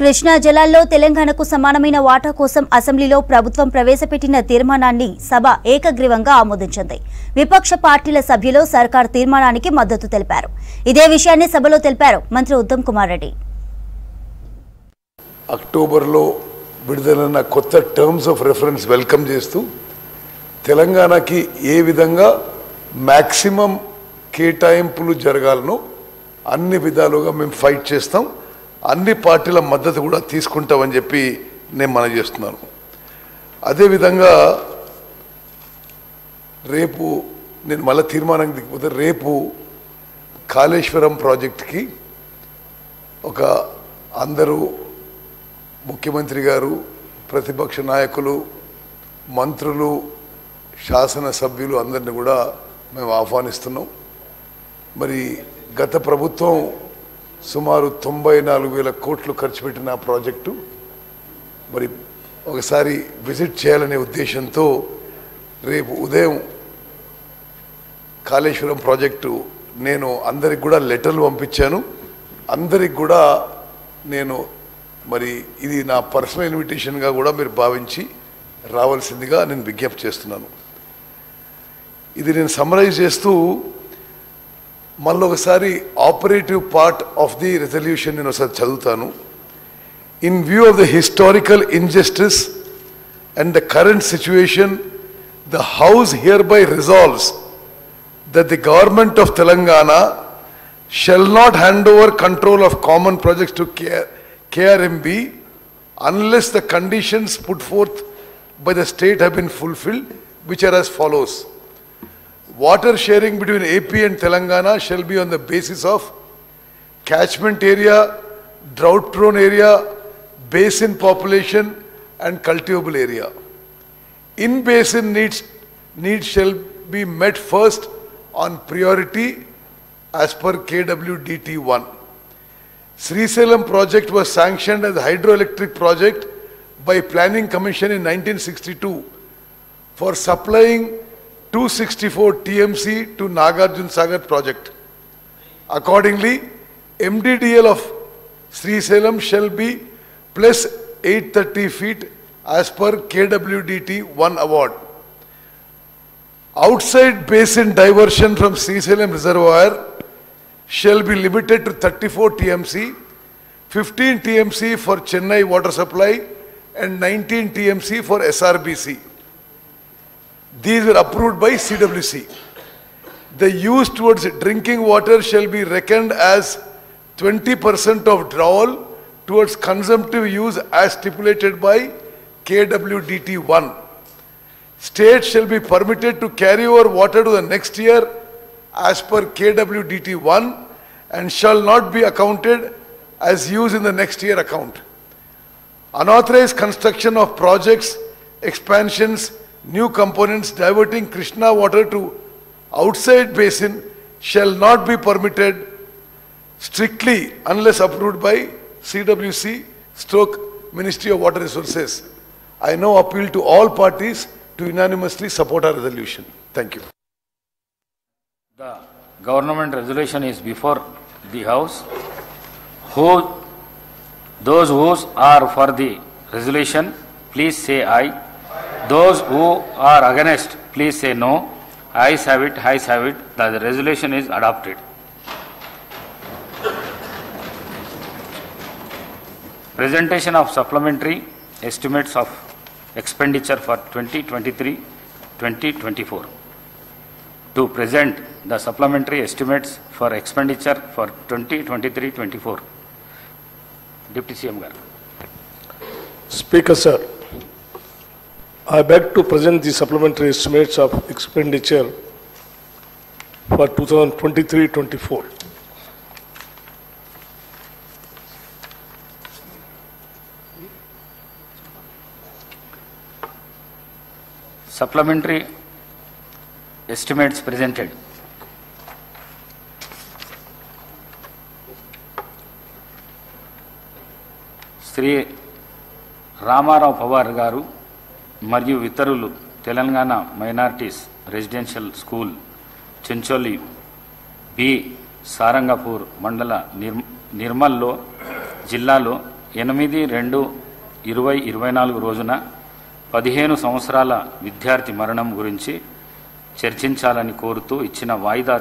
కృష్ణా జలాల్లో తెలంగాణకు సమానమైన వాటా కోసం అసెంబ్లీలో ప్రభుత్వం ప్రవేశపెట్టిన తీర్మానాన్ని సభ ఏకగ్రీవంగా ఆమోదించింది. విపక్ష పార్టీల సభ్యులు సర్కార్ తీర్మానానికి మద్దతు తెలిపారు. ఇదే విషయాన్ని సభలో తెలిపారు మంత్రి ఉత్తమ్ కుమార్ రెడ్డి. అక్టోబర్లో విడుదలైన కొత్త టర్మ్స్ ఆఫ్ రెఫరెన్స్ వెల్కమ్ చేస్తూ తెలంగాణకి ఏ విధంగా మ్యాక్సిమం కేటాయింపులు జరగాలనో అన్ని విధాలుగా మేము ఫైట్ చేస్తాం. అన్ని పార్టీల మద్దతు కూడా తీసుకుంటామని చెప్పి నేను మనవి చేస్తున్నాను. అదేవిధంగా రేపు నేను మళ్ళీ తీర్మానం దిగిపోతే రేపు కాళేశ్వరం ప్రాజెక్టుకి ఒక అందరూ ముఖ్యమంత్రి గారు, ప్రతిపక్ష నాయకులు, మంత్రులు, శాసనసభ్యులు అందరినీ కూడా మేము ఆహ్వానిస్తున్నాం. మరి గత ప్రభుత్వం సుమారు 94,000 కోట్లు ఖర్చు పెట్టిన ప్రాజెక్టు మరి ఒకసారి విజిట్ చేయాలనే ఉద్దేశంతో రేపు ఉదయం కాళేశ్వరం ప్రాజెక్టు నేను అందరికి కూడా లెటర్లు పంపించాను. అందరికి కూడా నేను మరి ఇది నా పర్సనల్ ఇన్విటేషన్గా కూడా మీరు భావించి రావాల్సిందిగా నేను విజ్ఞప్తి చేస్తున్నాను. ఇది నేను సమ్మరైజ్ చేస్తూ మళ్ళీ ఒకసారి operative part of the resolution నేను ఒకసారి చదువుతాను. In view of the historical injustice and the current situation, the house here by resolves that the government of Telangana shall not hand over control of common projects to KRMB unless the conditions put forth by the state have been fulfilled, which are as follows. Water sharing between AP and Telangana shall be on the basis of catchment area, drought prone area, basin population and cultivable area. In basin needs shall be met first on priority as per KWDT 1. Srisailam project was sanctioned as a hydroelectric project by Planning Commission in 1962 for supplying 264 TMC to Nagarjun Sagar project. Accordingly, MDDL of Srisailam shall be plus 830 feet as per KWDT 1 award. Outside basin diversion from Srisailam reservoir shall be limited to 34 TMC, 15 TMC for Chennai water supply and 19 TMC for SRBC. These were approved by CWC. The use towards drinking water shall be reckoned as 20% of drawal towards consumptive use as stipulated by KWDT 1. States shall be permitted to carry over water to the next year as per KWDT 1 and shall not be accounted as used in the next year account. Unauthorized construction of projects, expansions, new components diverting Krishna water to outside basin shall not be permitted strictly unless approved by CWC/Ministry of Water Resources. I now appeal to all parties to unanimously support our resolution. Thank you. The government resolution is before the House. Those who are for the resolution, please say aye. Those who are against, please say no. Ayes have it, ayes have it. The resolution is adopted. Presentation of supplementary estimates of expenditure for 2023-2024. To present the supplementary estimates for expenditure for 2023-24. Deputy CM Garu. Speaker sir, I beg to present the supplementary estimates of expenditure for 2023-24. Supplementary estimates presented. Sri Ramarao Pawar Garu మరియు ఇతరులు Telangana minorities residential school Chencholi B Sarangapur మండల నిర్మల్లో జిల్లాలో 8/2/2024 రోజున 15 సంవత్సరాల విద్యార్థి మరణం గురించి చర్చించాలని కోరుతూ ఇచ్చిన వాయిదా